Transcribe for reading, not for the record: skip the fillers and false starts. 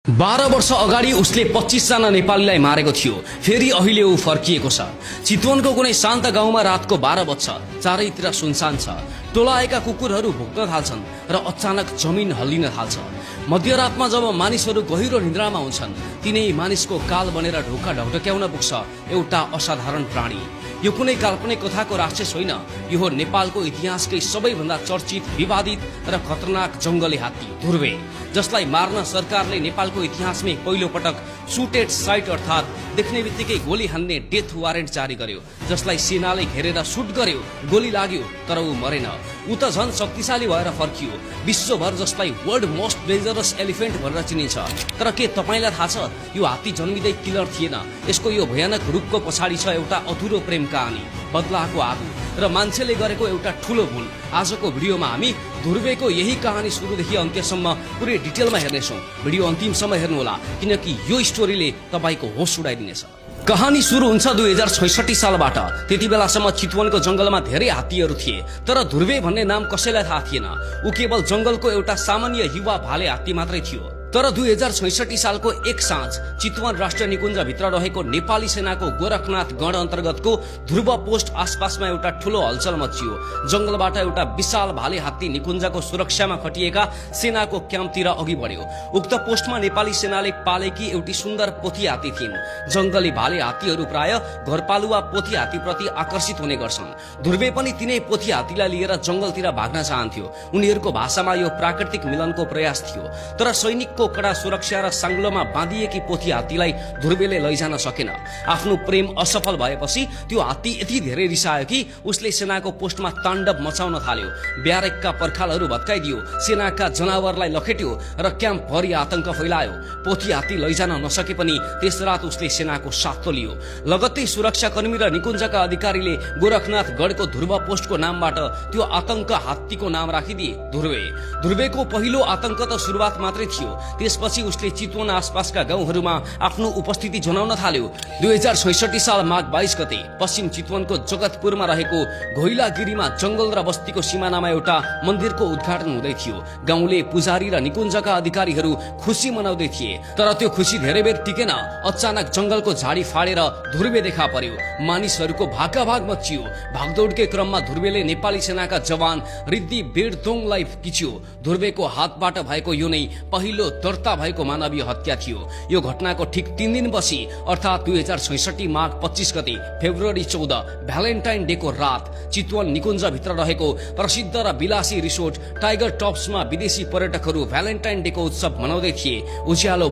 12 वर्ष अगाडि उसले 25 जना नेपालीलाई मारेको थियो। फेरि अहिले ऊ फर्किएको छ। चितवनको कुनै शान्त गाउँमा रातको 12 बज्छ। चारैतिर सुनसान छ। टोलाएका कुकुरहरू भुक्न थाल्छन् र अचानक जमिन हल्लिन थाल्छ। मध्यरातमा जब मानिसहरू गहिरो निद्रामा हुन्छन्, तिनै मानिसको काल बनेर ढोका ढकढक्याउन पुग्छ एउटा असाधारण प्राणी। यो कुनै काल्पनिक कथाको राक्षस होइन, यो हो नेपालको इतिहासकै सबैभन्दा चर्चित, विवादित र खतरनाक जंगली हात्ती ध्रुवे, जसलाई मार्न सरकारले नेपालको इतिहासमै पहिलो पटक सुटेड साइट अर्थात् देख्ने बित्तिकै गोली हान्ने डेथ वारेन्ट जारी गर्यो। जसलाई सेनाले घेरेर सुट गर्यो, गोली लाग्यो, तर ऊ मरेन। ऊ त झन् शक्तिशाली भएर फर्कियो। विश्वभर जसलाई वर्ल्ड मोस्ट डेन्जरस एलिफेन्ट भनेर चिनिन्छ। तर के तपाईलाई थाहा छ, यो हात्ती जन्मिँदै किलर थिएन। यसको यो भयानक रूपको पछाडि छ एउटा अधुरो प्रेम कहानी, बदलाको आगो र मान्छेले गरेको एउटा ठूलो भूल। आजको भिडियोमा हामी ध्रुवेको यही कहानी सुरुदेखि अन्त्यसम्म पुरै डिटेलमा हेर्नेछौँ। भिडियो अन्तिमसम्म हेर्नुहोला, किनकि यो स्टोरीले तपाईको होस उडाइदिनेछ। कहानी सुरु हुन्छ 2066 सालबाट। त्यति बेलासम्म चितवनको जंगलमा धेरै हात्तीहरू थिए, तर ध्रुवे भन्ने नाम कसैलाई थाहा थिएन। ऊ केवल जंगलको एउटा सामान्य युवा भाले हात्ती मात्रै थियो। तर 2066 सालको एक साँझ चितवन राष्ट्रिय निकुञ्ज भित्र रहेको नेपाली सेनाको गोरखनाथ गण अन्तर्गतको ध्रुव पोस्ट आसपासमा एउटा ठूलो हलचल मचियो। जंगलबाट एउटा विशाल भाले हात्ती निकुञ्जको सुरक्षामा खटिएका सेनाको क्याम्पतिर अघि बढ्यो। उक्त पोस्टमा नेपाली सेनाले पालेकी एउटी सुन्दर पोथी हात्ती थिइन्। जंगली भाले हात्तीहरू प्राय घरपालुवा पोथी हात्तीप्रति आकर्षित हुने गर्छन्। ध्रुवे पनि तिनै पोथी हात्तीलाई लिएर जंगलतिर भाग्न चाहन्थ्यो। उनीहरूको भाषामा यो प्राकृतिक मिलनको प्रयास थियो। तर सैनिक कडा सुरक्षा र सांग्लोमा बाँधिएकी पोथी हात्तीलाई ध्रुवेले लैजान सकेन। आफ्नो प्रेम असफल भएपछि त्यो हात्ती यति धेरै रिसायो कि उसले सेनाको पोस्टमा ताण्डव मचाउन थाल्यो। ब्यारेकका पर्खालहरू भत्काइदियो, सेनाका जनावरलाई लखेट्यो र क्याम्प भरि आतंक फैलायो। पोथी हात्ती लैजान नसके पनि त्यस रात उसले सेनाको साथ लियो। लगत्तै सुरक्षाकर्मी र निकुञ्जका अधिकारीले गोरखनाथ गढको ध्रुव पोस्टको नामबाट त्यो आतंक हात्तीको नाम राखिदिए ध्रुवे। ध्रुवेको पहिलो आतंक त सुरुवात मात्रै थियो। त्यसपछि उसले चितवन आसपासका गाउँहरूमा आफ्नो उपस्थिति जनाउन थाल्यो। 2066 साल माघ 22 गते पश्चिम चितवनको जगतपुरमा रहेको घोइलागिरीमा जंगल र बस्तीको सिमानामा एउटा मन्दिरको उद्घाटन हुँदै थियो। गाउँले, पुजारी र निकुञ्जका अधिकारीहरू खुसी मनाउँदै थिए। तर त्यो खुसी धेरै बेर टिकेन। अचानक जंगलको झाडी फाडेर ध्रुवे देखा पर्यो। मानिसहरूको भागाभाग मचियो। भागदौडकै क्रममा ध्रुवेले नेपाली सेनाका जवान रिद्धि बेडदोङलाई खिच्यो। ध्रुवेको हातबाट भएको यो नै पहिलो दर्ता भएको मानवीय हत्या थियो। यो घटनाको ठिक 3 दिनपछि अर्थात् 2066 माघ 25 गते फेब्रुअरी 14 भ्यालेन्टाइन डेको रात चितवन निकुञ्ज भित्र रहेको प्रसिद्ध र विलासी रिसोर्ट टाइगर टप्समा विदेशी पर्यटकहरू भ्यालेन्टाइन डेको उत्सव मनाउँदै थिए। उज्यालो